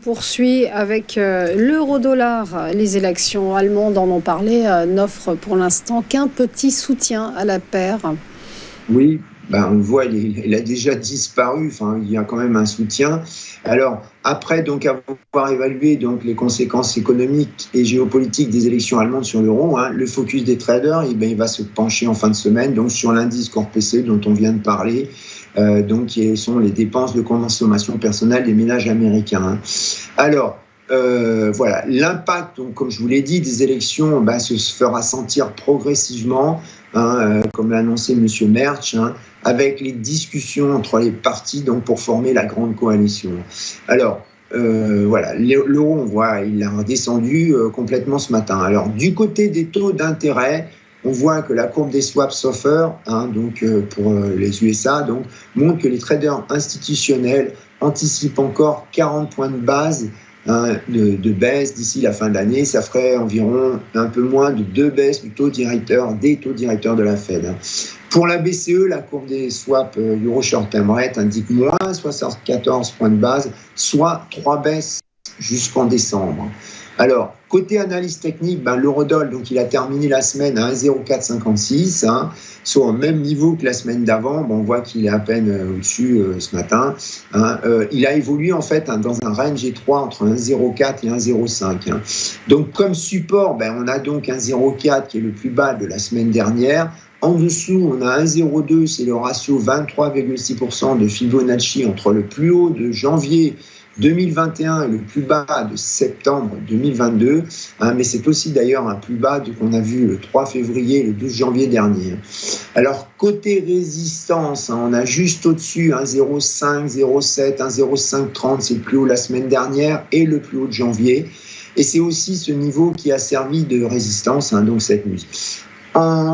poursuit avec l'euro-dollar. Les élections allemandes en ont parlé, n'offrent pour l'instant qu'un petit soutien à la paire. Oui, on le voit, il a déjà disparu. Enfin, il y a quand même un soutien. Alors, après donc avoir évalué donc les conséquences économiques et géopolitiques des élections allemandes sur l'euro, le focus des traders, il va se pencher en fin de semaine donc sur l'indice Core PCE dont on vient de parler, donc qui sont les dépenses de consommation personnelle des ménages américains. Alors, voilà, l'impact, donc, comme je vous l'ai dit, des élections se fera sentir progressivement, comme l'a annoncé M. Mersch, avec les discussions entre les partis donc, pour former la grande coalition. Alors, voilà, l'euro, on voit, il a redescendu complètement ce matin. Alors, du côté des taux d'intérêt, on voit que la courbe des swaps offer, pour les USA, donc, montre que les traders institutionnels anticipent encore 40 points de base de baisse d'ici la fin de l'année. Ça ferait environ un peu moins de 2 baisses des taux directeurs de la Fed. Pour la BCE, la courbe des swaps Euro Short Term Rate indique moins 74 points de base, soit 3 baisses jusqu'en décembre. Alors, côté analyse technique, l'eurodoll, donc il a terminé la semaine à 1,0456, soit au même niveau que la semaine d'avant. On voit qu'il est à peine au-dessus ce matin. Il a évolué en fait dans un range étroit entre 1,04 et 1,05. Donc, comme support, on a donc 1,04 qui est le plus bas de la semaine dernière. En dessous, on a 1,02, c'est le ratio 23,6% de Fibonacci entre le plus haut de janvier 2021 et le plus bas de septembre 2022, mais c'est aussi d'ailleurs un plus bas qu'on a vu le 3 février et le 12 janvier dernier. Alors, côté résistance, on a juste au-dessus 1,05, 0,7, 1,0530, c'est le plus haut la semaine dernière et le plus haut de janvier. Et c'est aussi ce niveau qui a servi de résistance donc cette nuit.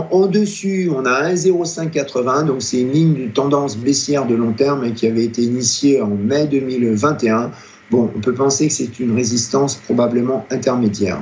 Au-dessus, on a 1,0580, donc c'est une ligne de tendance baissière de long terme qui avait été initiée en mai 2021. On peut penser que c'est une résistance probablement intermédiaire.